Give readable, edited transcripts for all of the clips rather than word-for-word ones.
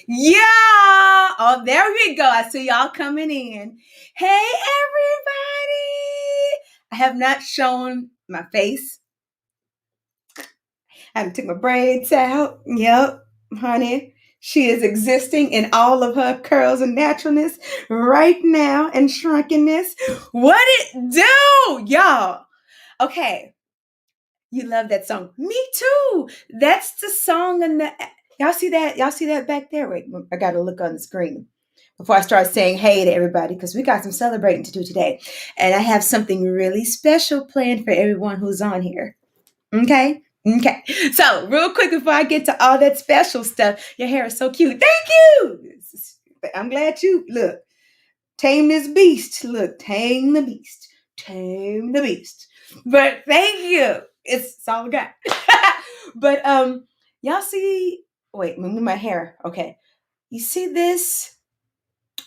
Yeah. Oh, there we go. I see y'all coming in. Hey, everybody. I have not shown my face. I haven't took my braids out. Yep, honey. She is existing in all of her curls and naturalness right now and shrunkenness. What it do, y'all? Okay. You love that song. Me too. That's the song in the y'all see that? Y'all see that back there? Wait, I gotta look on the screen before I start saying hey to everybody because we got some celebrating to do today. And I have something really special planned for everyone who's on here. Okay? Okay. So, real quick before I get to all that special stuff, your hair is so cute. Thank you. I'm glad you look. Tame this beast. Look, tame the beast. Tame the beast. But thank you. It's all I got. But y'all see wait, move my hair. Okay. You see this?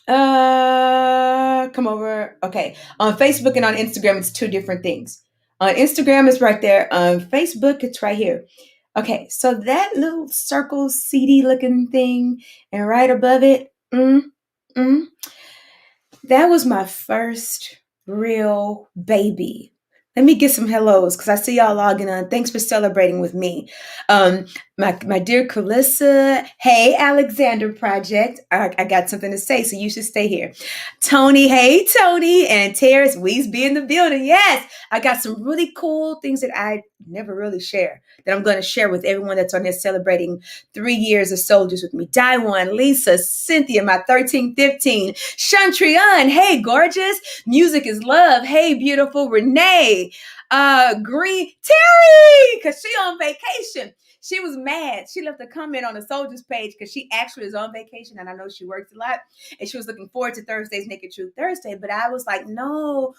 Come over. Okay. On Facebook and on Instagram, it's two different things. On Instagram, it's right there. On Facebook, it's right here. Okay, so that little circle CD looking thing, and right above it, mm, that was my first real baby. Let me get some hellos because I see y'all logging on. Thanks for celebrating with me. Um, my dear Calissa, hey Alexander Project. I got something to say, so you should stay here. Tony, hey Tony, and Terrence Weesby in the building. Yes, I got some really cool things that I never really share that I'm going to share with everyone that's on here celebrating 3 years of SOULdiers with me. Daiwan, Lisa, Cynthia, my 1315, Shantrian, hey gorgeous, Music is Love, hey beautiful, Renee, Green, Terry, because she on vacation. She was mad. She left a comment on the SOULdiers page because she actually is on vacation and I know she works a lot and she was looking forward to Thursday's Naked Truth Thursday. But I was like, no,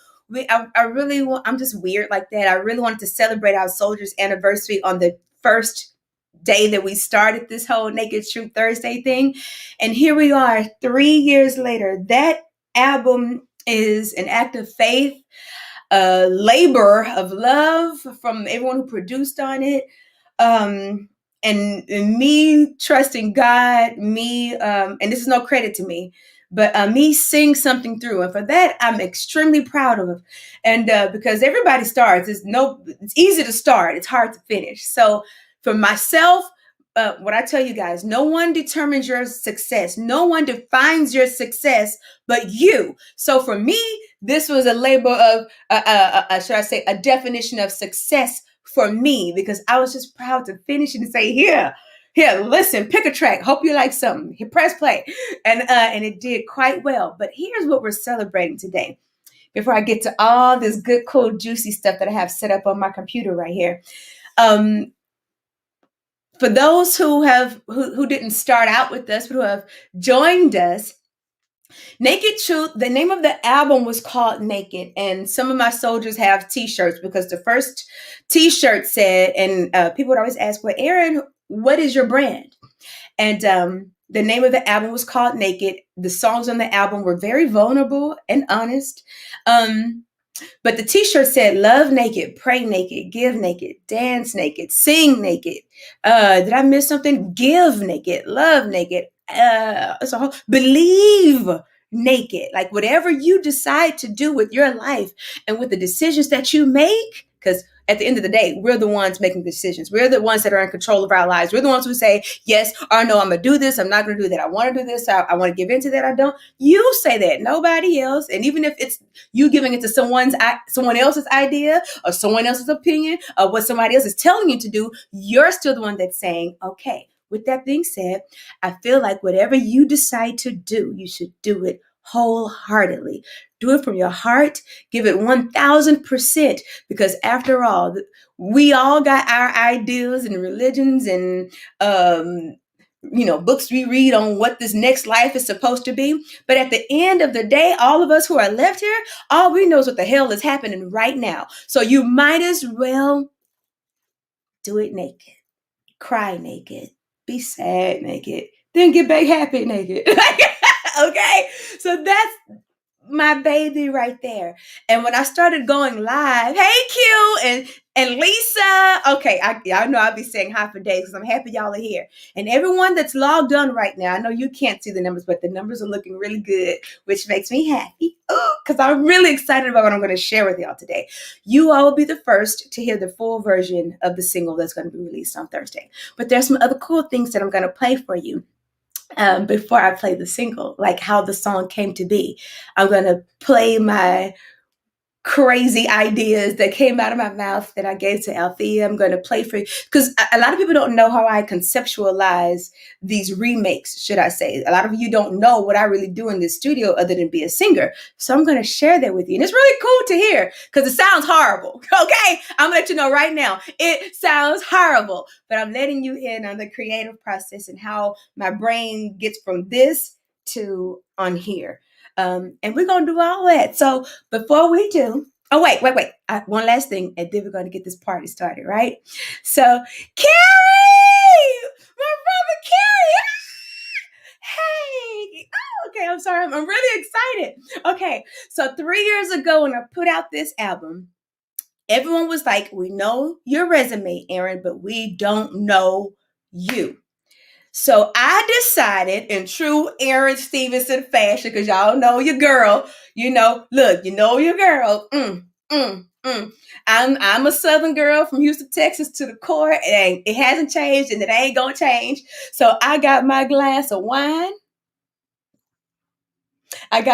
I really want, I'm just weird like that. I really wanted to celebrate our SOULdiers anniversary on the first day that we started this whole Naked Truth Thursday thing. And here we are 3 years later. That album is an act of faith, a labor of love from everyone who produced on it. And me trusting God, and this is no credit to me, but me seeing something through, and for that I'm extremely proud of. And because everybody starts, it's easy to start, it's hard to finish. So for myself, what I tell you guys, no one determines your success, no one defines your success but you. So for me, this was a labor of, should I say, a definition of success for me because I was just proud to finish it and say, here, listen, pick a track. Hope you like something. Here, press play, and it did quite well. But here's what we're celebrating today. Before I get to all this good, cool, juicy stuff that I have set up on my computer right here, for those who didn't start out with us, but who have joined us, Naked Truth, the name of the album was called Naked. And some of my soldiers have t-shirts because the first t-shirt said, and people would always ask, well, Aaron, what is your brand? And the name of the album was called Naked. The songs on the album were very vulnerable and honest. But the t-shirt said, love naked, pray naked, give naked, dance naked, sing naked. Did I miss something? Give naked, love naked, believe naked. Like whatever you decide to do with your life and with the decisions that you make, because at the end of the day, we're the ones making decisions. We're the ones that are in control of our lives. We're the ones who say, yes or no, I'm going to do this. I'm not going to do that. I want to do this. I want to give into that. I don't. You say that, nobody else. And even if it's you giving it to someone else's idea or someone else's opinion or what somebody else is telling you to do, you're still the one that's saying, okay. With that being said, I feel like whatever you decide to do, you should do it wholeheartedly. Do it from your heart. Give it 1000%, because after all, we all got our ideas and religions and books we read on what this next life is supposed to be. But at the end of the day, all of us who are left here, all we know is what the hell is happening right now. So you might as well do it naked, cry naked, be sad naked, then get back happy naked. Okay? So my baby right there. And when I started going live, hey Q and Lisa, okay, y'all know I'll be saying hi for days because I'm happy y'all are here. And everyone that's logged on right now, I know you can't see the numbers, but the numbers are looking really good, which makes me happy because I'm really excited about what I'm going to share with y'all today. You all will be the first to hear the full version of the single that's going to be released on Thursday. But there's some other cool things that I'm going to play for you before I play the single, like how the song came to be. I'm going to play my crazy ideas that came out of my mouth that I gave to Althea. I'm going to play for you because a lot of people don't know how I conceptualize these remakes, should I say. A lot of you don't know what I really do in this studio other than be a singer. So I'm going to share that with you. And it's really cool to hear because it sounds horrible. Okay. I'm going to let you know right now. It sounds horrible, but I'm letting you in on the creative process and how my brain gets from this to on here. And we're going to do all that. So before we do, oh, wait. One last thing, and then we're going to get this party started, right? So, Carrie! My brother Carrie! Hey! Oh, okay, I'm sorry. I'm really excited. Okay, so 3 years ago when I put out this album, everyone was like, we know your resume, Aaron, but we don't know you. So I decided in true Aaron Stevenson fashion, because y'all know your girl, look, you know your girl. I'm a Southern girl from Houston, Texas to the core. It hasn't changed and it ain't gonna change. So I got my glass of wine. And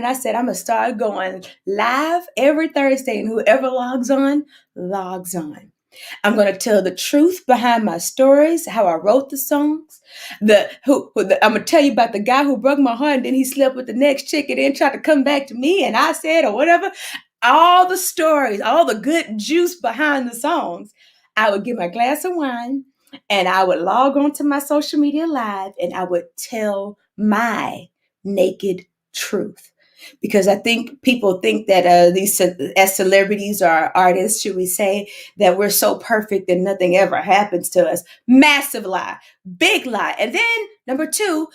I said, I'm gonna start going live every Thursday, and whoever logs on, logs on. I'm going to tell the truth behind my stories, how I wrote the songs. I'm going to tell you about the guy who broke my heart and then he slept with the next chick and then tried to come back to me and I said or whatever. All the stories, all the good juice behind the songs. I would get my glass of wine and I would log on to my social media live and I would tell my naked truth. Because I think people think that these as celebrities or artists, should we say, that we're so perfect and nothing ever happens to us. Massive lie, big lie. And then number two,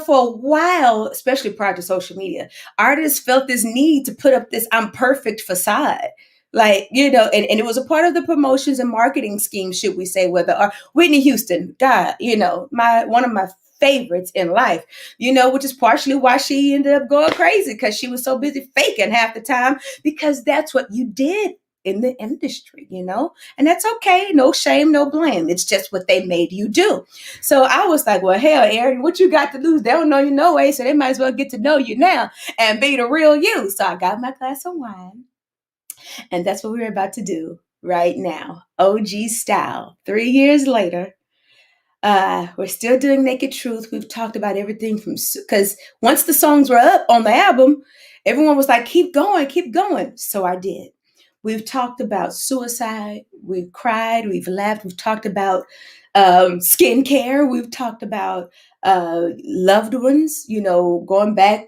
for a while, especially prior to social media, artists felt this need to put up this I'm perfect facade. Like, and it was a part of the promotions and marketing scheme, should we say, whether or Whitney Houston, God, one of my favorites in life, which is partially why she ended up going crazy because she was so busy faking half the time because that's what you did in the industry, and that's okay. No shame, no blame. It's just what they made you do. So I was like, well, hell, Aaron, what you got to lose? They don't know you no way, so they might as well get to know you now and be the real you. So I got my glass of wine, and that's what we're about to do right now. OG style. 3 years later, we're still doing Naked Truth. We've talked about everything from, because once the songs were up on the album, everyone was like, keep going, keep going. So I did. We've talked about suicide. We've cried. We've laughed. We've talked about skincare. We've talked about loved ones, going back.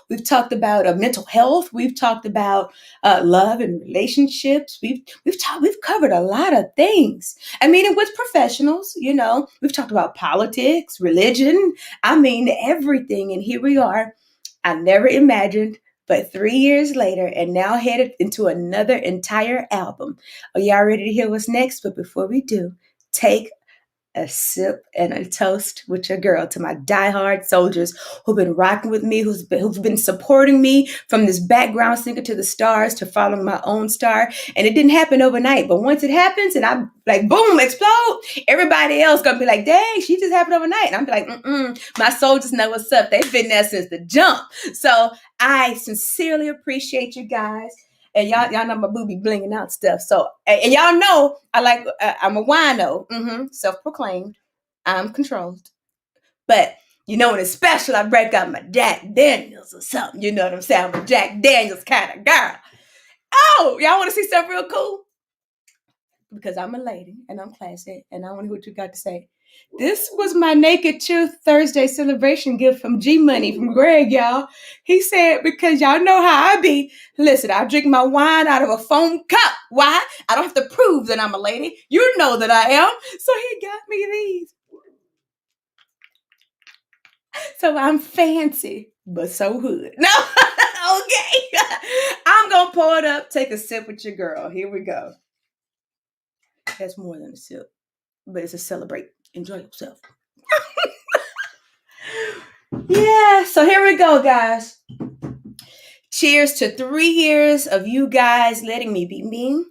We've talked about mental health. We've talked about love and relationships. We've covered a lot of things. I mean, and with professionals, we've talked about politics, religion. I mean, everything. And here we are. I never imagined, but 3 years later, and now headed into another entire album. Are y'all ready to hear what's next? But before we do, take a sip and a toast with your girl to my diehard soldiers who've been rocking with me, who've been supporting me from this background singer to the stars to following my own star. And it didn't happen overnight, but once it happens and I'm like, boom, explode, everybody else gonna be like, dang, she just happened overnight. And I'm be like, my soldiers know what's up. They've been there since the jump. So I sincerely appreciate you guys. And y'all know my booby blinging out stuff. So, and y'all know I'm a wino, self-proclaimed. I'm controlled. But, when it's special, I break out my Jack Daniels or something. You know what I'm saying? I'm a Jack Daniels kind of girl. Oh, y'all want to see something real cool? Because I'm a lady and I'm classy and I want to hear what you got to say. This was my Naked Truth Thursday celebration gift from G Money, from Greg, y'all. He said, because y'all know how I be. Listen, I drink my wine out of a foam cup. Why? I don't have to prove that I'm a lady. You know that I am. So he got me these. So I'm fancy, but so hood. No. Okay. I'm gonna pour it up. Take a sip with your girl. Here we go. That's more than a sip, but it's a celebrate. Enjoy yourself. Yeah. So here we go, guys. Cheers to 3 years of you guys letting me be me.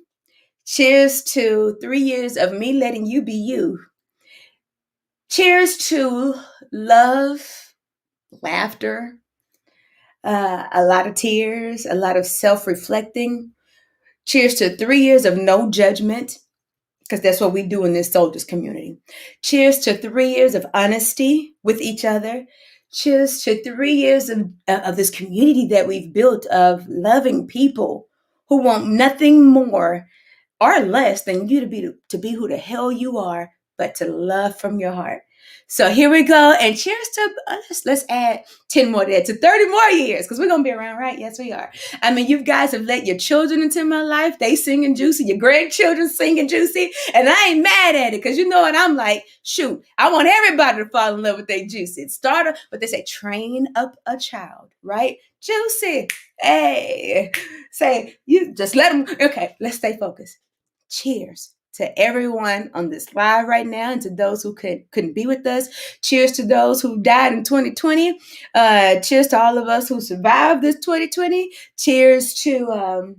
Cheers to 3 years of me letting you be you. Cheers to love, laughter, a lot of tears, a lot of self reflecting. Cheers to 3 years of no judgment, because that's what we do in this soldiers community. Cheers to 3 years of honesty with each other. Cheers to 3 years of this community that we've built of loving people who want nothing more or less than you to be who the hell you are, but to love from your heart. So here we go, and cheers to us. Let's add 10 more there to 30 more years, because we're gonna be around, right? Yes, we are. I mean, you guys have let your children into my life. They singing juicy, your grandchildren singing juicy, and I ain't mad at it, because you know what I'm like. Shoot, I want everybody to fall in love with their juicy. But they say train up a child, right? Juicy. Hey, say you just let them. Okay, let's stay focused. Cheers to everyone on this live right now, and to those who couldn't be with us. Cheers to those who died in 2020. Cheers to all of us who survived this 2020. Cheers to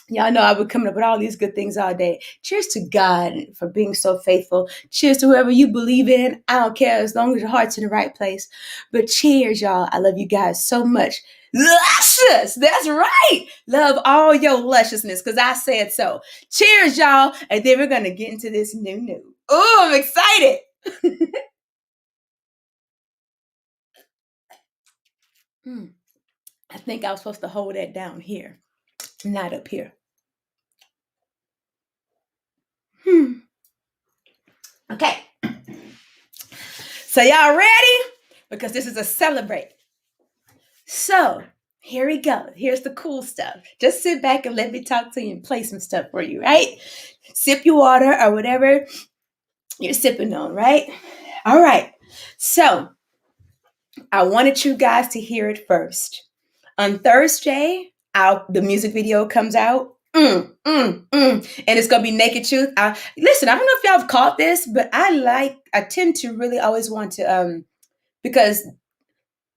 y'all know I've been coming up with all these good things all day. Cheers to God for being so faithful. Cheers to whoever you believe in. I don't care as long as your heart's in the right place. But cheers, y'all. I love you guys so much. Luscious. That's right. Love all your lusciousness, because I said so. Cheers, y'all. And then we're going to get into this new. Oh, I'm excited. I think I was supposed to hold that down here, not up here. Okay. So y'all ready? Because this is a celebrate. So here we go. Here's the cool stuff. Just sit back and let me talk to you and play some stuff for you, right? Sip your water or whatever you're sipping on, right? All right. So I wanted you guys to hear it first. On Thursday, the music video comes out. And it's gonna be Naked Truth. Listen, I don't know if y'all have caught this, but I tend to really always want to because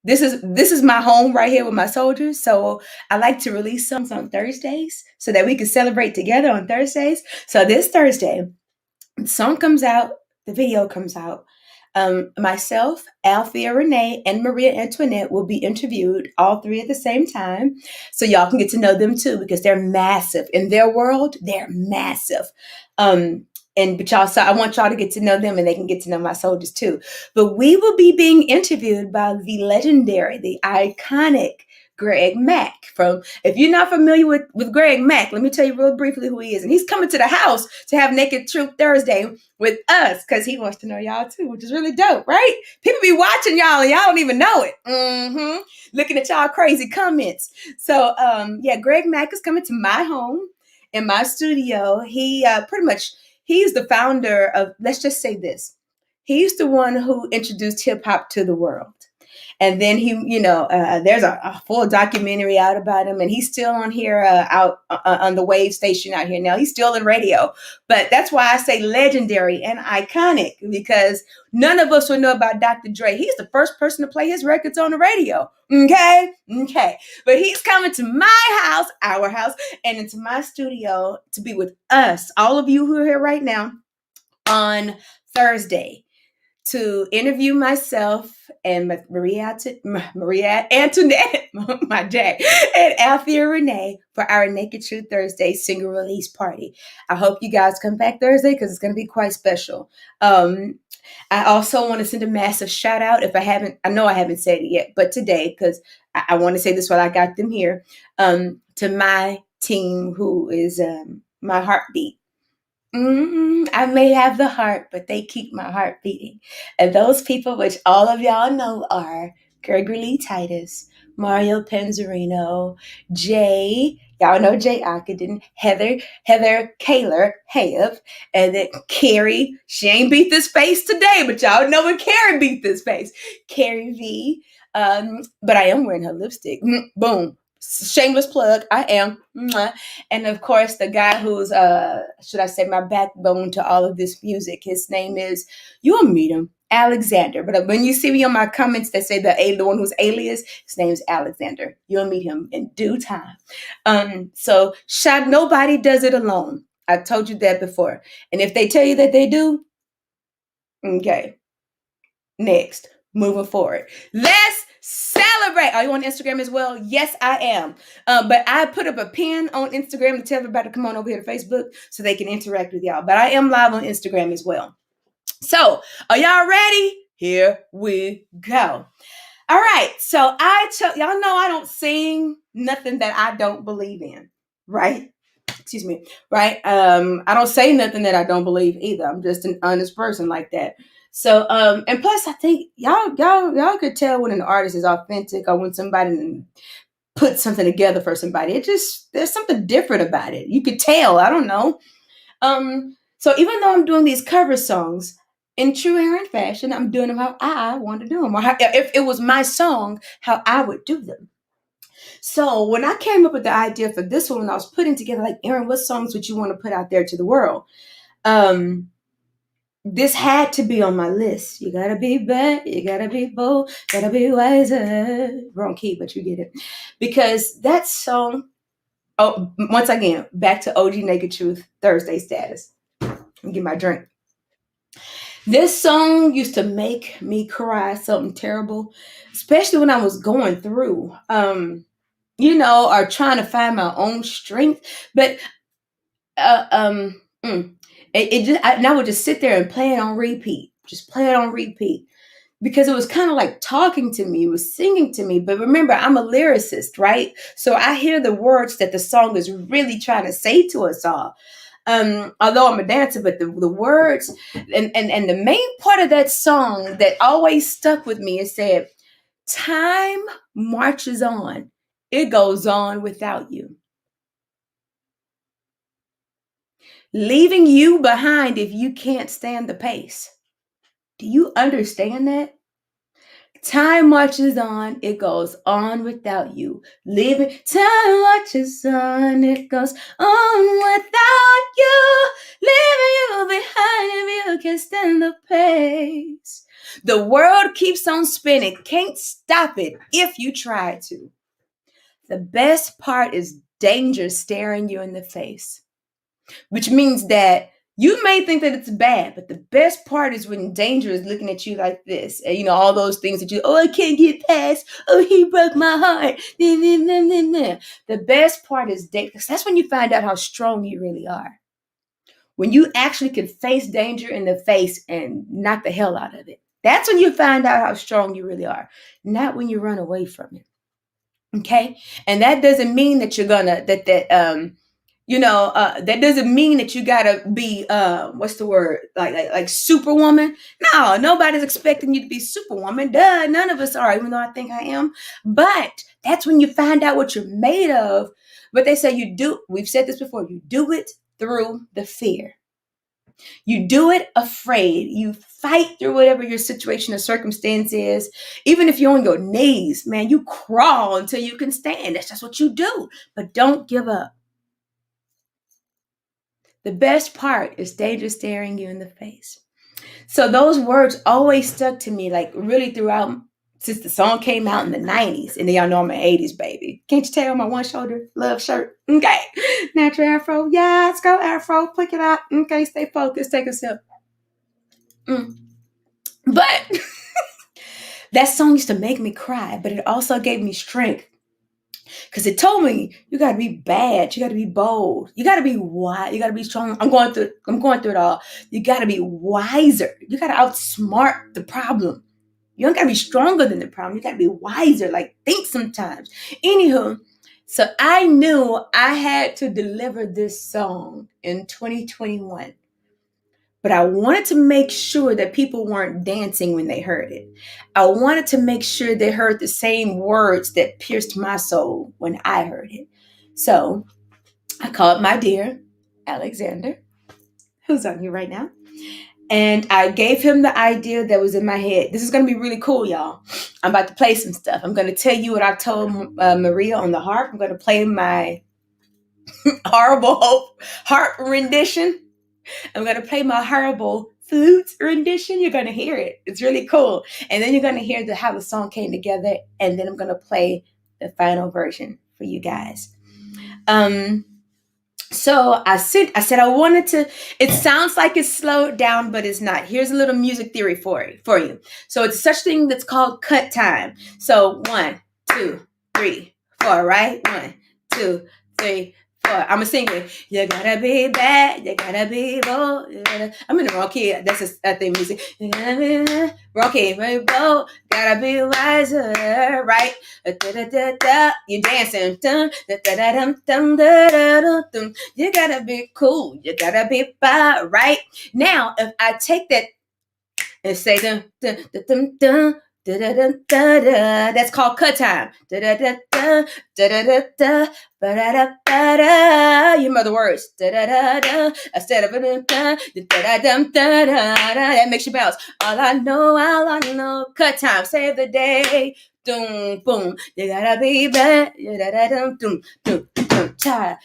this is my home right here with my soldiers. So I like to release songs on Thursdays so that we can celebrate together on Thursdays. So this Thursday, the song comes out, the video comes out. Myself, Althea Renee, and Maria Antoinette will be interviewed, all three at the same time. So y'all can get to know them too, because they're massive. In their world, they're massive. But y'all, so I want y'all to get to know them, and they can get to know my soldiers too. But we will be being interviewed by the legendary, the iconic Greg Mack. If you're not familiar with Greg Mack, let me tell you real briefly who he is. And he's coming to the house to have Naked Truth Thursday with us, because he wants to know y'all too, which is really dope, right? People be watching y'all and y'all don't even know it. Looking at y'all crazy comments. So yeah, Greg Mack is coming to my home in my studio. He's the founder of, let's just say this. He's the one who introduced hip hop to the world. And then there's a full documentary out about him, and he's still on here out on the Wave station out here now. He's still in radio, but that's why I say legendary and iconic, because none of us would know about Dr. Dre. He's the first person to play his records on the radio. Okay. But he's coming to my house, our house, and into my studio to be with us, all of you who are here right now, on Thursday, to interview myself and Maria Antoinette, my Jack, and Althea Renee for our Naked Truth Thursday single release party. I hope you guys come back Thursday, because it's going to be quite special. I also want to send a massive shout out. I know I haven't said it yet, but today, because I want to say this while I got them here, to my team, who is my heartbeat. I may have the heart, but they keep my heart beating. And those people, which all of y'all know, are Gregory Lee Titus, Mario Penzarino, Jay, y'all know Jay Ockenden, Heather Kaler Hayab, and then Carrie. She ain't beat this face today, but y'all know when Carrie beat this face. Carrie V. But I am wearing her lipstick. Boom. Shameless plug, I am. Mwah. And of course, the guy who's should I say, my backbone to all of this music. His name is, you'll meet him, Alexander. But when you see me on my comments that say the one who's alias, his name's Alexander. You'll meet him in due time. So shot, nobody does it alone. I told you that before. And if they tell you that they do, okay. Next, moving forward. Let's celebrate. Are you on Instagram as well? Yes, I am. But I put up a pin on Instagram to tell everybody to come on over here to Facebook so they can interact with y'all. But I am live on Instagram as well. So, are y'all ready? Here we go. All right. So, y'all know I don't sing nothing that I don't believe in, right? Excuse me, right? I don't say nothing that I don't believe either. I'm just an honest person like that. So, and plus, I think y'all could tell when an artist is authentic or when somebody put something together for somebody. It just, there's something different about it. You could tell. I don't know. So even though I'm doing these cover songs in true Aaron fashion, I'm doing them how I want to do them, or if it was my song, how I would do them. So when I came up with the idea for this one, when I was putting together, like, Aaron, what songs would you want to put out there to the world? This had to be on my list. You gotta be bad, you gotta be bold, gotta be wiser. Wrong key, but you get it. Because that song, oh, once again, back to OG Naked Truth Thursday status. Get my drink. This song used to make me cry something terrible, especially when I was going through. Or trying to find my own strength. But uh, um, mm, it just, and I would just sit there and play it on repeat, just play it on repeat, because it was kind of like talking to me, it was singing to me. But remember, I'm a lyricist, right? So I hear the words that the song is really trying to say to us all. Although I'm a dancer, but the words and the main part of that song that always stuck with me, it said, "Time marches on. It goes on without you. Leaving you behind if you can't stand the pace." Do you understand that? Time marches on, it goes on without you. Living, time marches on, it goes on without you. Leaving you behind if you can't stand the pace. The world keeps on spinning, can't stop it if you try to. The best part is danger staring you in the face, which means that you may think that it's bad, but the best part is when danger is looking at you like this. And, all those things that oh, I can't get past. Oh, he broke my heart. The best part is danger, because that's when you find out how strong you really are. When you actually can face danger in the face and knock the hell out of it. That's when you find out how strong you really are, not when you run away from it. Okay? And that doesn't mean that you're gonna that doesn't mean that you gotta be what's the word, like superwoman. No, nobody's expecting you to be superwoman. Duh, none of us are, even though I think I am. But that's when you find out what you're made of. But they say we've said this before, you do it through the fear. You do it afraid. You fight through whatever your situation or circumstance is. Even if you're on your knees, man, you crawl until you can stand. That's just what you do. But don't give up. The best part is danger staring you in the face. So those words always stuck to me, like really throughout, since the song came out in the 90s. And then y'all know I'm an 80s baby. Can't you tell my one shoulder love shirt? Okay. Natural afro. Yeah, let's go afro. Pick it out. Okay, stay focused. Take a sip. But that song used to make me cry, but it also gave me strength. Because it told me, you got to be bad, you got to be bold, you got to be wise, you got to be strong. I'm going through it all. You got to be wiser. You got to outsmart the problem. You don't got to be stronger than the problem. You got to be wiser. Like, think sometimes. Anywho, so I knew I had to deliver this song in 2021. But I wanted to make sure that people weren't dancing when they heard it. I wanted to make sure they heard the same words that pierced my soul when I heard it. So I called my dear Alexander, who's on here right now. And I gave him the idea that was in my head. This is going to be really cool, y'all. I'm about to play some stuff. I'm going to tell you what I told Maria on the harp. I'm going to play my horrible harp rendition. I'm going to play my horrible flute rendition. You're going to hear it. It's really cool. And then you're going to hear how the song came together. And then I'm going to play the final version for you guys. So I said I wanted to, it sounds like it's slowed down, but it's not. Here's a little music theory for you. So it's such thing that's called cut time. So 1, 2, 3, 4, right? 1, 2, 3, 4. I'm gonna sing it. You gotta be bad, you gotta be bold. I'm in the wrong key. That's just that thing music. You gotta be bad, wrong key, very bold. Gotta be wiser, right? You dancing. You gotta be cool. You gotta be bad, right? Now, if I take that and say dun, dun, dun, dun, dun, da, da, da, da, da. That's called cut time. Da, da, da, da, da, da, da, da, ba, da, da, ba, da. You know the words. Da, da, da, da. Instead of da, da, da, da, da, da, da. That makes you bounce. All I know. Cut time. Save the day. Boom, boom. You gotta be bad. Da, da, da, dum, dum, dum, cha.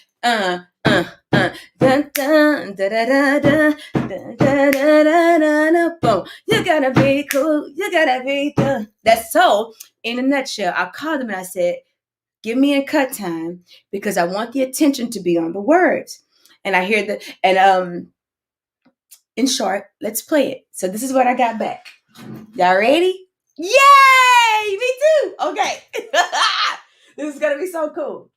Dun, dun, da, da, da, da, da, da, da, da, da, boom. You gotta be cool. You gotta be done. That's so. In a nutshell, I called them and I said, "Give me a cut time because I want the attention to be on the words." And I hear in short, let's play it. So this is what I got back. Y'all ready? Yay! Me too. Okay. This is gonna be so cool.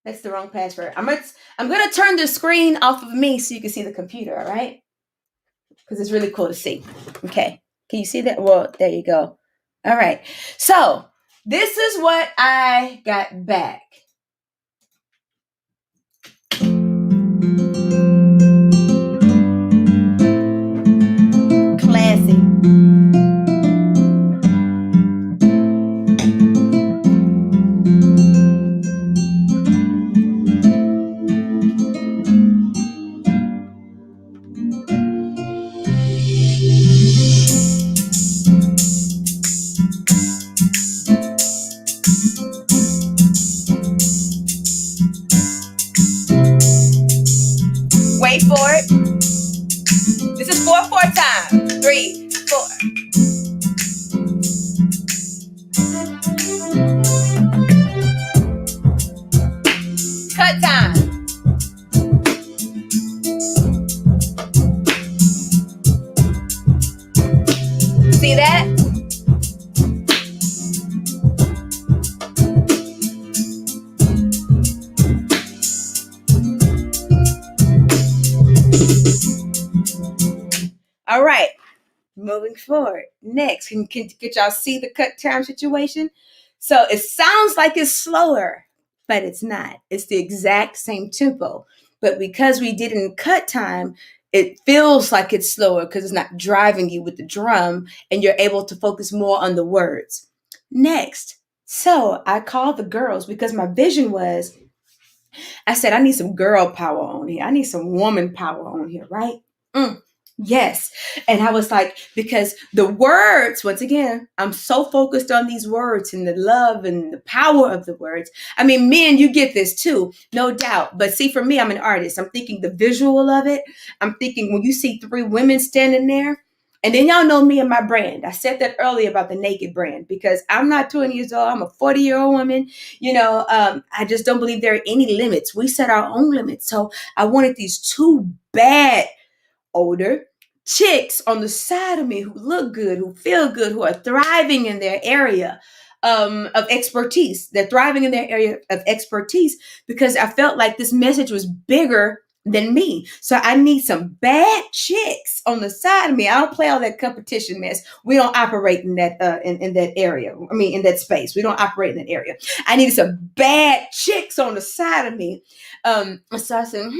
That's the wrong password. I'm gonna turn the screen off of me so you can see the computer, all right? Because it's really cool to see. Okay. Can you see that? Well, there you go. All right. So this is what I got back. Classy. Wait for it. This is 4/4 time. 3, 4. Cut time. See that? All right. Moving forward. Next, can y'all see the cut time situation? So it sounds like it's slower, but it's not. It's the exact same tempo. But because we didn't cut time, it feels like it's slower because it's not driving you with the drum and you're able to focus more on the words. Next. So I called the girls because my vision was, I said, I need some girl power on here. I need some woman power on here, right? Yes. And I was like, because the words, once again, I'm so focused on these words and the love and the power of the words. I mean, men, you get this too, no doubt. But see, for me, I'm an artist. I'm thinking the visual of it. I'm thinking when you see 3 women standing there, and then y'all know me and my brand. I said that earlier about the naked brand because I'm not 20 years old. I'm a 40-year-old woman. I just don't believe there are any limits. We set our own limits. So I wanted these 2 bad older chicks on the side of me who look good, who feel good, who are thriving in their area of expertise. They're thriving in their area of expertise because I felt like this message was bigger than me. So I need some bad chicks on the side of me. I don't play all that competition mess. We don't operate in that in that area. I mean, in that space. We don't operate in that area. I needed some bad chicks on the side of me. So I said,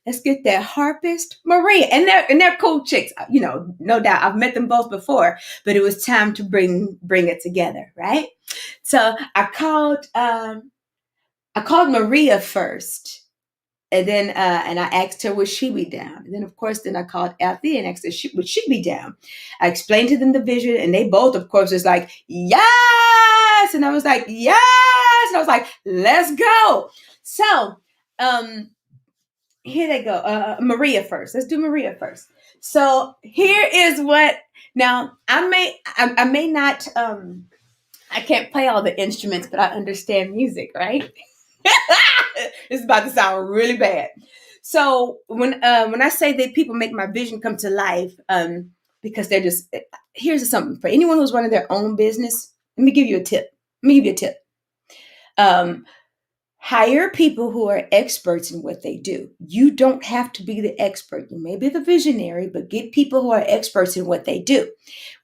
let's get that harpist Maria, and they're cool chicks, no doubt. I've met them both before, but it was time to bring it together, right? So I called Maria first, And then and I asked her would she be down. And then of course then I called Althea and asked her would she be down. I explained to them the vision, and they both of course was like yes, and I was like yes, and I was like let's go. So here they go. Maria first. Let's do Maria first. So here is what. Now I may not I can't play all the instruments, but I understand music, right? It's about to sound really bad. So when I say that people make my vision come to life, because they're just here's something for anyone who's running their own business. Let me give you a tip. Let me give you a tip. Um, Hire people who are experts in what they do. You don't have to be the expert. You may be the visionary, but get people who are experts in what they do.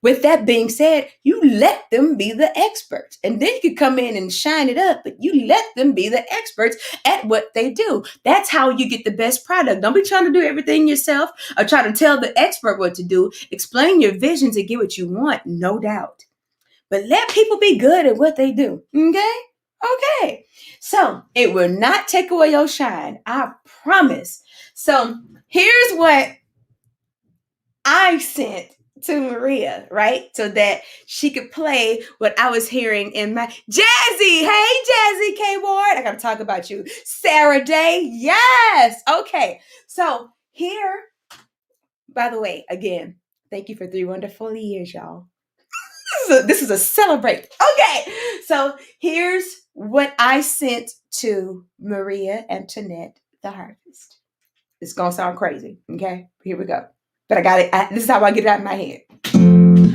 With that being said, you let them be the experts. And then you can come in and shine it up, but you let them be the experts at what they do. That's how you get the best product. Don't be trying to do everything yourself or try to tell the expert what to do. Explain your vision to get what you want, no doubt. But let people be good at what they do. Okay? Okay. So it will not take away your shine. I promise. So here's what I sent to Maria, right? So that she could play what I was hearing in my Jazzy. Hey, Jazzy K Ward. I got to talk about you. Sarah Day. Yes. Okay. So here, by the way, again, thank you for 3 wonderful years, y'all. This is a celebrate. Okay. So here's what I sent to Maria Antoinette the Harvest. It's going to sound crazy. Okay. Here we go. But I got it. This is how I get it out of my head.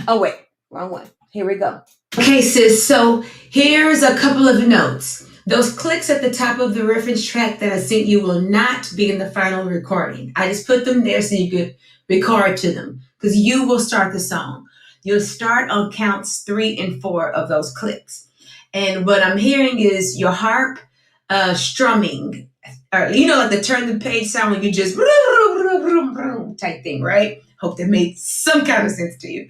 Oh, wait. Wrong one. Here we go. Okay, sis. So here's a couple of notes. Those clicks at the top of the reference track that I sent you will not be in the final recording. I just put them there so you could record to them because you will start the song. You'll start on counts 3 and 4 of those clicks. And what I'm hearing is your harp strumming, or like the turn the page sound when you just type thing, right? Hope that made some kind of sense to you.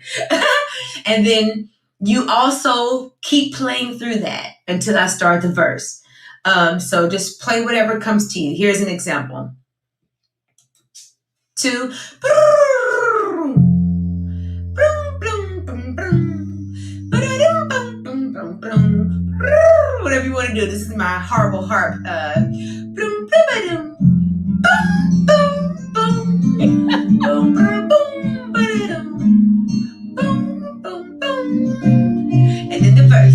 And then you also keep playing through that until I start the verse. So just play whatever comes to you. Here's an example. 2. Whatever you want to do. This is my horrible harp. And then the verse.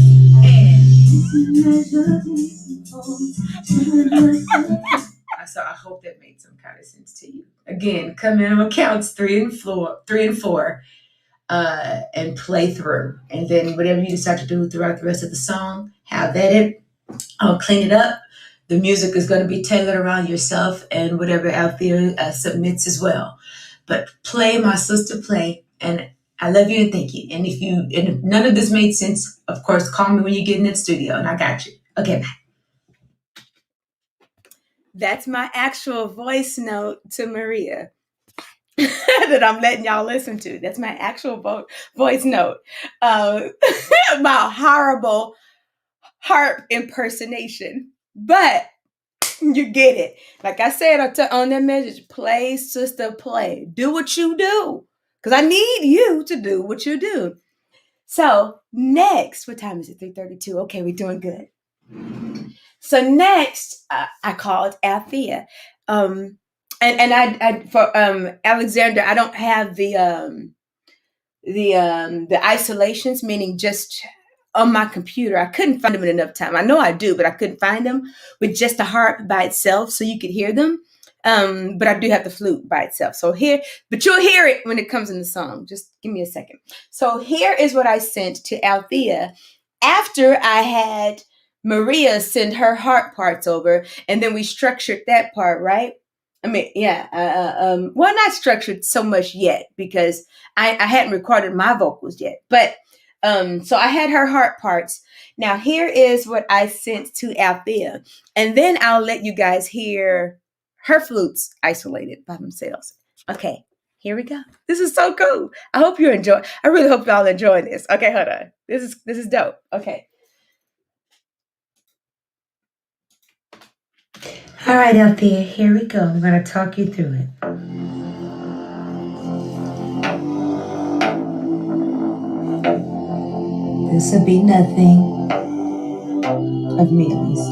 So I hope that made some kind of sense to you. Again, come in on counts 3 and 4, and play through. And then whatever you decide to do throughout the rest of the song, have at it. I'll clean it up. The music is going to be tailored around yourself and whatever Althea submits as well. But play, my sister, play. And I love you and thank you. And if none of this made sense, of course, call me when you get in the studio and I got you. Okay, bye. That's my actual voice note to Maria that I'm letting y'all listen to. That's my actual voice note. My horrible harp impersonation. But you get it. Like I said on that message, play, sister, play. Do what you do. Because I need you to do what you do. So next, what time is it? 3:32. Okay, we're doing good. So next, I called Althea. And I for Alexander, I don't have the isolations, meaning just on my computer. I couldn't find them in enough time. I know I do, but I couldn't find them with just the harp by itself so you could hear them. But I do have the flute by itself. But you'll hear it when it comes in the song. Just give me a second. So here is what I sent to Althea after I had Maria send her harp parts over, and then we structured that part, right? I mean, yeah. Well, not structured so much yet because I hadn't recorded my vocals yet. But so I had her harp parts. Now here is what I sent to Althea, and then I'll let you guys hear her flutes isolated by themselves. Okay, here we go. This is so cool. I hope you enjoy. I really hope y'all enjoy this. Okay, hold on. This is dope. Okay. All right, Althea, here we go. I'm going to talk you through it. This would be nothing of me, at least.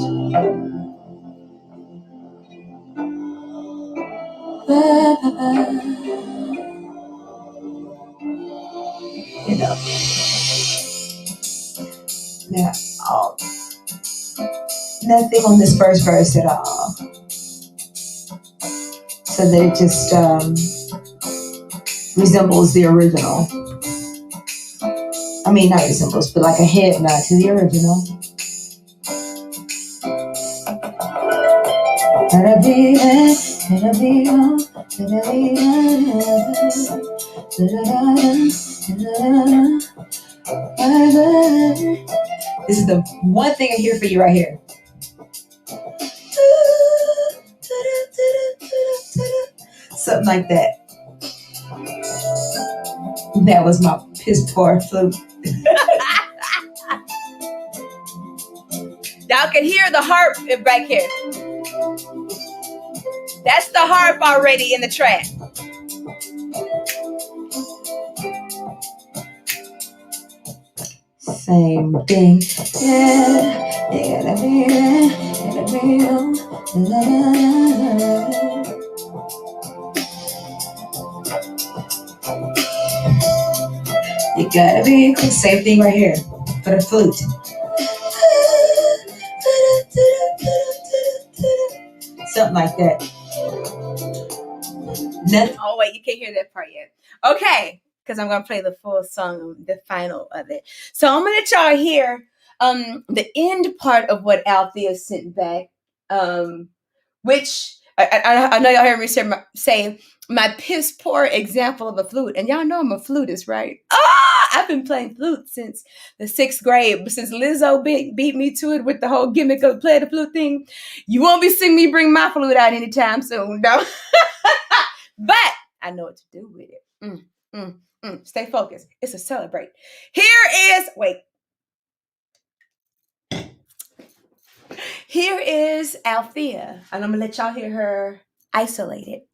You know, now, oh, nothing on this first verse at all. So that it just resembles the original. I mean, not resembles, but like a head nod to the original. This is the one thing I hear for you right here. Something like that. That was my piss poor flute. Y'all can hear the harp back here. That's the harp already in the track. Same thing. You gotta be cool. Same thing right here for the flute. Something like that. Nothing. Oh wait, you can't hear that part yet. Okay, because I'm gonna play the full song, the final of it. So I'm gonna let y'all hear the end part of what Althea sent back, which I know y'all heard me say my piss poor example of a flute, and y'all know I'm a flutist, right? I've been playing flute since the 6th grade, since Lizzo beat me to it with the whole gimmick of play the flute thing. You won't be seeing me bring my flute out anytime soon, no. But I know what to do with it. Stay focused. It's a celebrate. Here is Althea, and I'm gonna let y'all hear her isolated.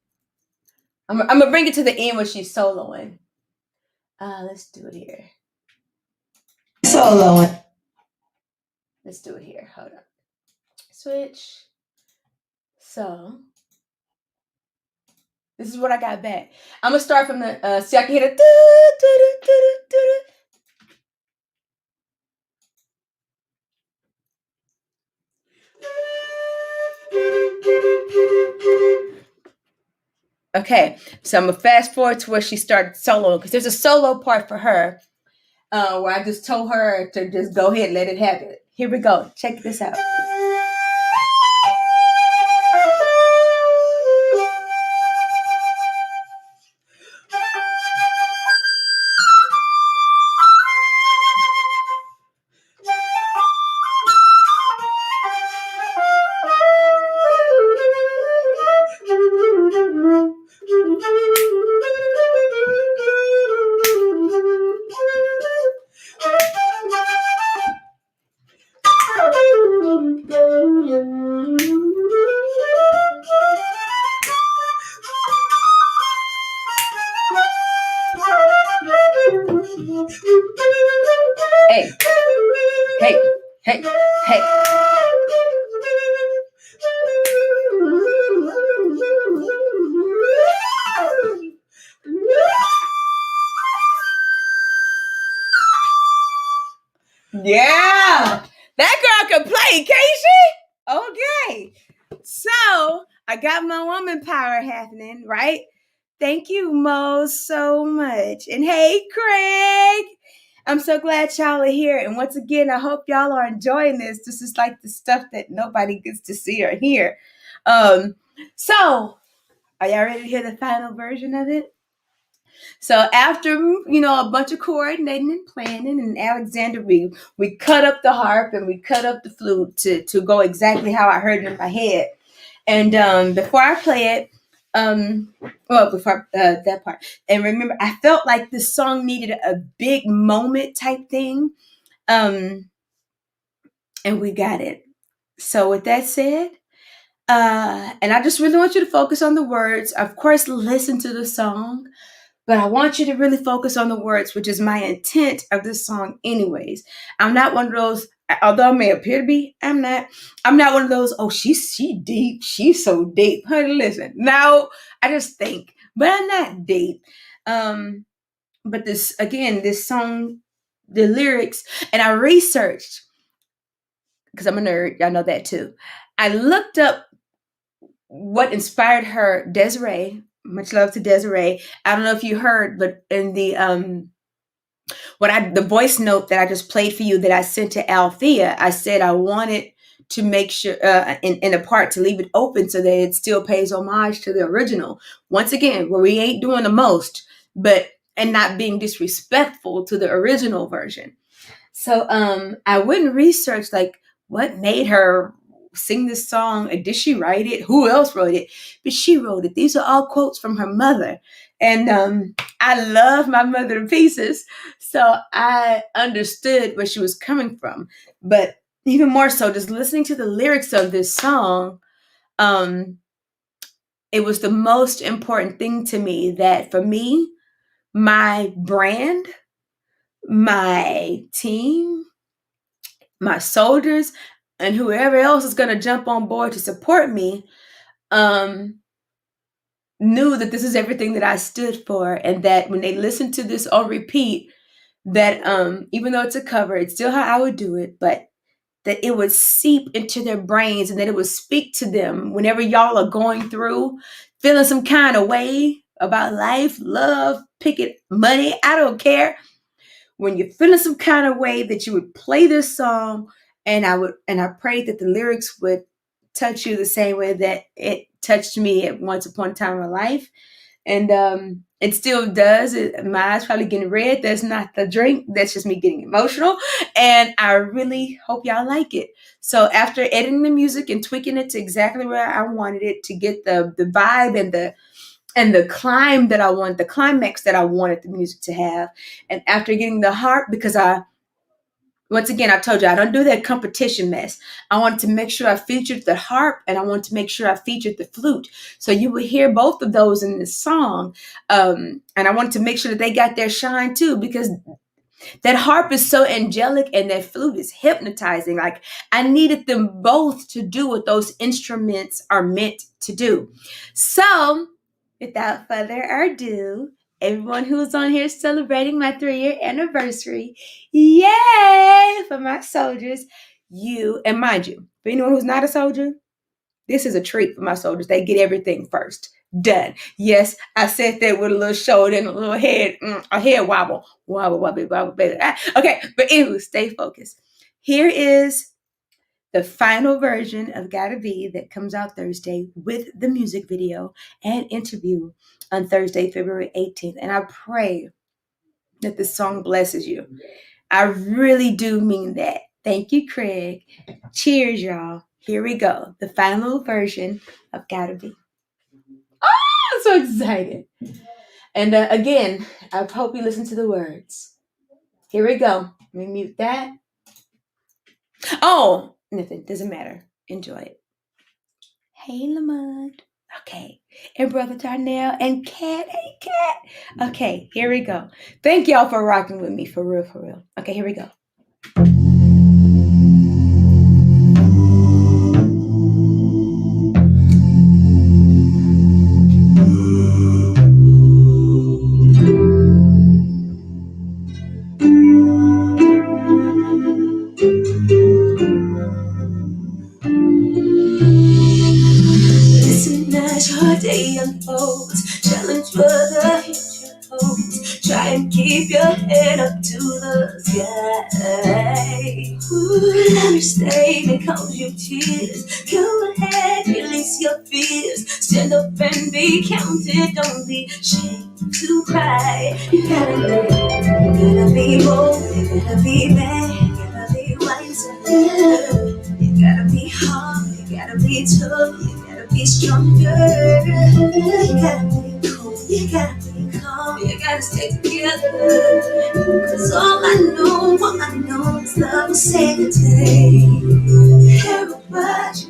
I'm gonna bring it to the end when she's soloing. Let's do it here. Soloing. Let's do it here. Hold on. Switch. So this is what I got back. I'm gonna start from the see I can hear the Okay, so I'm gonna fast forward to where she started soloing because there's a solo part for her where I just told her to just go ahead and let it happen. Here we go. Check this out. Hey, hey, hey, hey. Yeah, that girl can play, can't she? Okay, so I got my woman power happening, right? Thank you, Mo, so much. And hey, Craig. I'm so glad y'all are here. And once again, I hope y'all are enjoying this. This is like the stuff that nobody gets to see or hear. So, are y'all ready to hear the final version of it? So after, a bunch of coordinating and planning, and Alexander, we cut up the harp and we cut up the flute to go exactly how I heard it in my head. And before I play it, before that part, and remember, I felt like this song needed a big moment type thing, and we got it. So with that said, And I just really want you to focus on the words. Of course, listen to the song, but I want you to really focus on the words, which is my intent of this song, anyways. I'm not one of those, although I may appear to be, I'm not. I'm not one of those, oh, she deep. She's so deep. Honey, listen. No, I just think, but I'm not deep. But this, again, this song, the lyrics, and I researched, because I'm a nerd, y'all know that too. I looked up what inspired her, Desiree. Much love to Desiree. I don't know if you heard, but in the voice note that I just played for you that I sent to Althea, I said I wanted to make sure in a part to leave it open so that it still pays homage to the original. Once again, where we ain't doing the most, but and not being disrespectful to the original version. So I went and researched like what made her sing this song. Did she write it? Who else wrote it? But she wrote it. These are all quotes from her mother. And I love my mother to pieces. So I understood where she was coming from. But even more so, just listening to the lyrics of this song, um, it was the most important thing to me that for me, my brand, my team, my soldiers, and whoever else is going to jump on board to support me, um, knew that this is everything that I stood for, and that when they listened to this on repeat, that even though it's a cover, it's still how I would do it, but that it would seep into their brains and that it would speak to them whenever y'all are going through, feeling some kind of way about life, love, picket, money, I don't care. When you're feeling some kind of way, that you would play this song, and I prayed that the lyrics would touch you the same way that it touched me at once upon a time in my life. And it still does. My eyes probably getting red. That's not the drink. That's just me getting emotional. And I really hope y'all like it. So after editing the music and tweaking it to exactly where I wanted it to get the vibe and the climb that I want, the climax that I wanted the music to have. And after getting the harp, because once again, I told you, I don't do that competition mess. I wanted to make sure I featured the harp, and I wanted to make sure I featured the flute. So you would hear both of those in this song. And I wanted to make sure that they got their shine too, because that harp is so angelic and that flute is hypnotizing. Like, I needed them both to do what those instruments are meant to do. So without further ado, everyone who's on here celebrating my 3-year anniversary, yay for my soldiers. You, and mind you, for anyone who's not a soldier, this is a treat for my soldiers. They get everything first. Done. Yes, I said that with a little shoulder and a little head, a head wobble. Wobble, wobble, wobble, baby. Okay, but anyway, stay focused. Here is the final version of Gotta Be that comes out Thursday with the music video and interview on Thursday, February 18th. And I pray that this song blesses you. I really do mean that. Thank you, Craig. Cheers, y'all. Here we go. The final version of Gotta Be. Oh, I'm so excited. And again, I hope you listen to the words. Here we go. Let me mute that. Oh, nothing. Doesn't matter. Enjoy it. Hey, Lamont. Okay. And Brother Darnell and Kat. Hey, Kat. Okay, here we go. Thank y'all for rocking with me. For real, for real. Okay, here we go. Listen as your day unfolds. Challenge what the future holds. Try and keep your head up to the sky. Ooh, every statement cause you tears. Go ahead, release your fears. Stand up and be counted. Don't be ashamed to cry. You gotta live. You gotta be bold. You gotta be bad. You gotta be wiser. You gotta be hard. You gotta be tough. You gotta be stronger. You gotta be cool. You gotta be calm. You gotta stay together. Cause all I know is love will save the day. Everybody,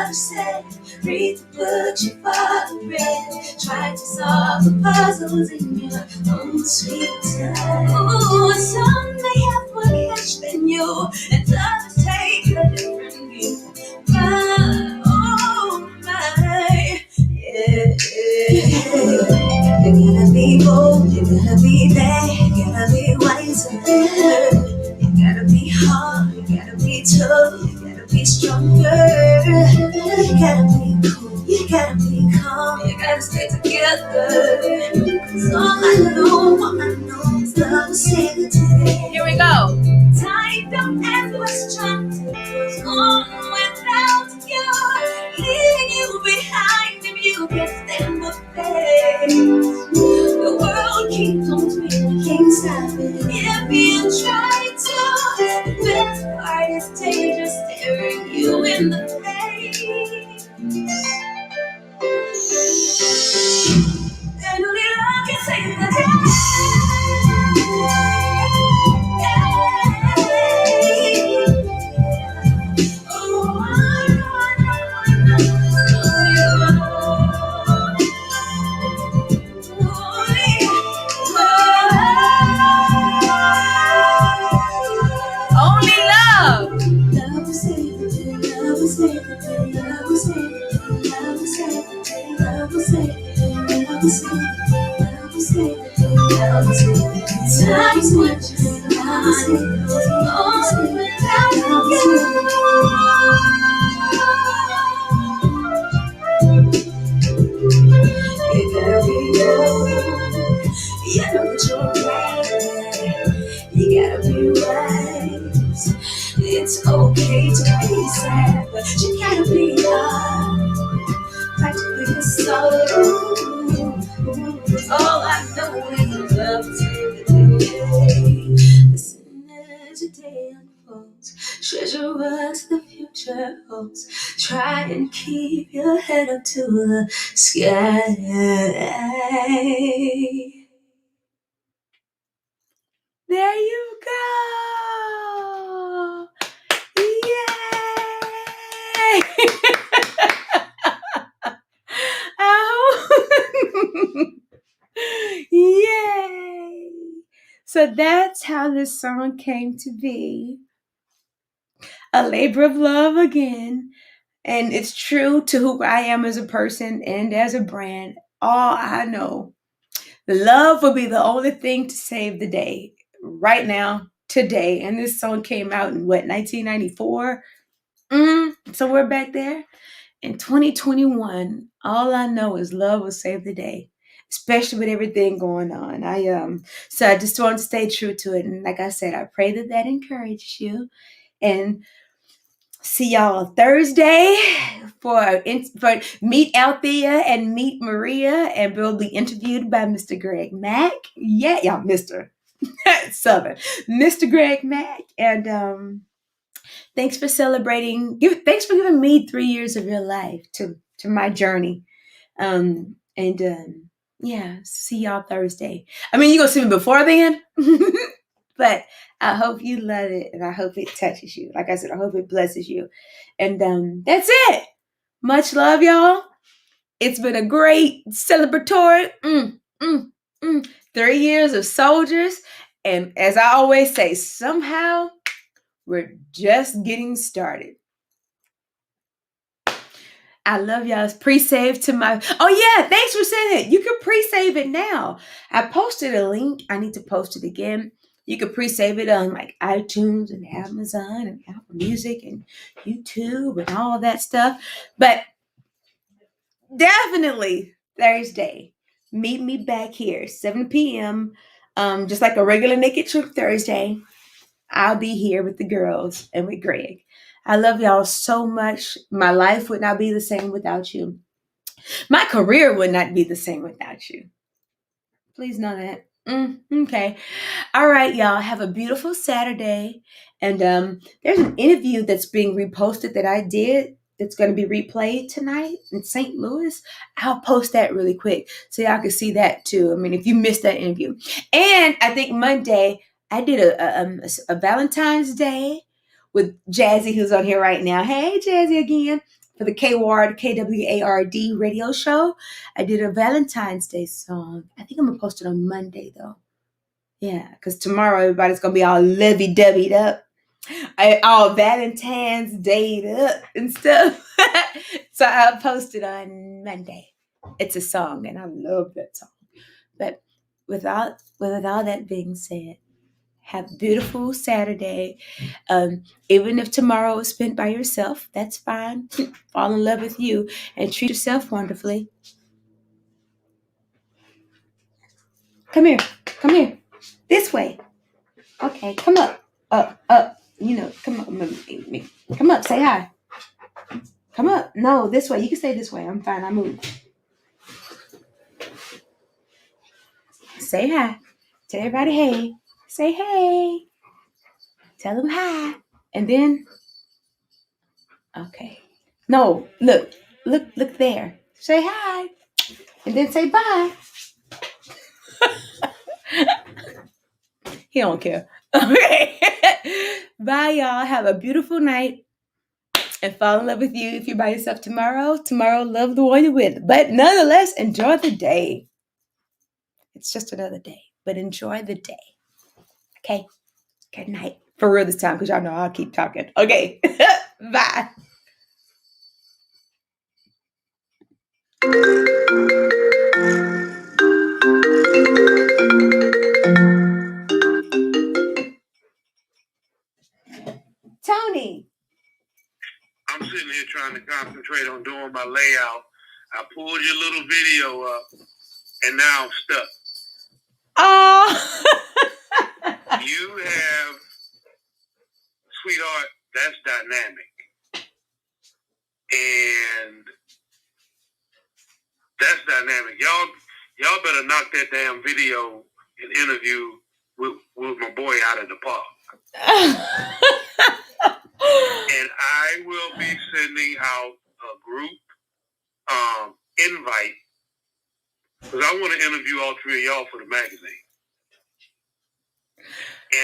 mother said, read the books your father read. Try to solve the puzzles in your own sweet time. Ooh, some may have more cash than you, and others take a different view. My, oh my, yeah. You gotta be bold, you gotta be bad, you gotta be wiser. You gotta be hard, you gotta be tough, you gotta be stronger. You gotta be cool, you gotta be calm, you gotta stay together. 'Cause all I know is love will save the day. Here we go. Time don't ask questions, what's on without you, leaving you behind if you can't stand the pain. The world keeps on spinning, can't stop it if you try to. The best part is danger staring you in the face. And only love can save the day. Oh, only love. Love will save the day. Love will save the day. Love will save the day. Love will save the day. Love will save the day. Love will save the day. Love will save the day. Love will save the day. Time's watching. Love will save the day. Love will save the day. You gotta be bold. You know that you're right. You gotta be wise. It's okay to be sad, but you gotta be hard. Practically your soul. All I know is love to the day. Listen as your day unfolds. Treasure what the future holds. Try and keep your head up to the sky. There you go. Yay! Ow. Yay! So that's how this song came to be. A labor of love again. And it's true to who I am as a person and as a brand. All I know, love will be the only thing to save the day right now, today. And this song came out in what, 1994? Somewhere back there. In 2021, all I know is love will save the day, especially with everything going on. So I just want to stay true to it. And like I said, I pray that that encourages you. And see y'all Thursday for Meet Althea and Meet Maria, and we'll be interviewed by Mr. Greg Mack. Yeah, y'all, Mr. Southern, Mr. Greg Mack, and thanks for celebrating. Thanks for giving me 3 years of your life to my journey. And yeah, see y'all Thursday. I mean, you're gonna see me before then, but I hope you love it, and I hope it touches you. Like I said, I hope it blesses you. And that's it. Much love, y'all. It's been a great celebratory 3 years of SOULdiers, and as I always say, somehow we're just getting started. I love y'all. It's pre-saved to my. Oh yeah, thanks for saying it. You can pre-save it now. I posted a link. I need to post it again. You can pre-save it on like iTunes and Amazon and Apple Music and YouTube and all of that stuff. But definitely Thursday, meet me back here 7 p.m. Just like a regular Naked Truth Thursday. I'll be here with the girls and with Greg. I love y'all so much. My life would not be the same without you. My career would not be the same without you. Please know that. Okay. All right, y'all. Have a beautiful Saturday. And there's an interview that's being reposted that I did that's going to be replayed tonight in St. Louis. I'll post that really quick so y'all can see that too. I mean, if you missed that interview. And I think Monday, I did a Valentine's Day with Jazzy, who's on here right now. Hey, Jazzy again. for the KWARD, KWARD radio show. I did a Valentine's Day song. I think I'm going to post it on Monday, though. Yeah, because tomorrow everybody's going to be all lovey-doveyed up. All Valentine's Day up and stuff. So I'll post it on Monday. It's a song, and I love that song. But with all that being said, have a beautiful Saturday. Even if tomorrow is spent by yourself, that's fine. Fall in love with you and treat yourself wonderfully. Come here. Come here. This way. Okay, come up. Up. Come up. Come up. Say hi. Come up. No, this way. You can stay this way. I'm fine. I move. Say hi. Tell everybody hey. Say hey. Tell them hi. And then, okay. No, look there. Say hi. And then say bye. He don't care. Okay. Bye, y'all. Have a beautiful night. And fall in love with you if you're by yourself tomorrow. Tomorrow, love the one you're with. But nonetheless, enjoy the day. It's just another day. But enjoy the day. Okay? Good night. For real this time, because y'all know I'll keep talking. Okay. Bye. Tony. I'm sitting here trying to concentrate on doing my layout. I pulled your little video up, and now I'm stuck. Oh. You have, sweetheart, that's dynamic. And that's dynamic. Y'all better knock that damn video and interview with my boy out of the park. And I will be sending out a group invite because I want to interview all three of y'all for the magazine.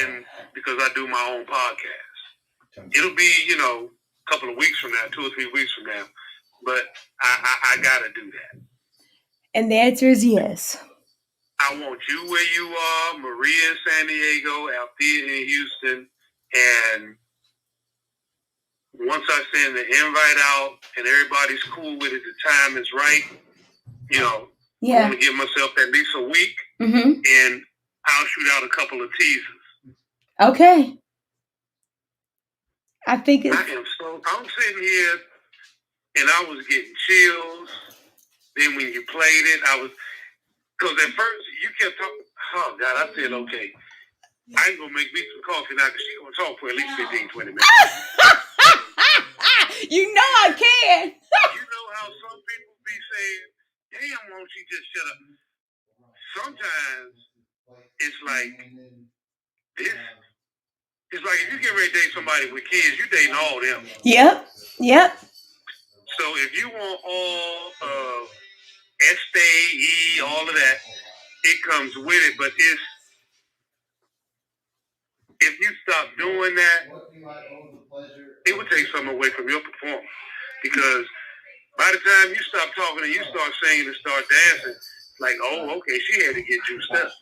And because I do my own podcast. It'll be, a couple of weeks from now, 2 or 3 weeks from now. But I got to do that. And the answer is yes. I want you where you are, Maria in San Diego, Althea in Houston, and once I send the invite out and everybody's cool with it, the time is right, I want to give myself at least a week, and I'll shoot out a couple of teasers. Okay. I'm sitting here, and I was getting chills. Then when you played it, because at first you kept talking. Oh, God, I said, okay, I ain't going to make me some coffee now because she's going to talk for at least 15, 20 minutes. You know I can. You know how some people be saying, damn, won't she just shut up? Sometimes it's like this. It's like if you get ready to date somebody with kids, you dating all them. Yep. So if you want all of SAE, all of that, it comes with it. But if you stop doing that, it would take something away from your performance. Because by the time you stop talking and you start singing and start dancing, like, oh, okay, she had to get juiced up.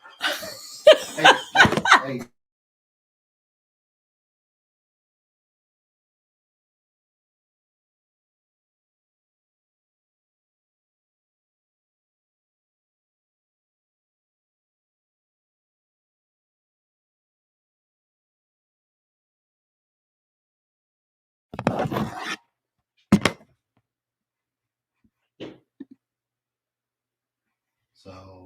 Hey. So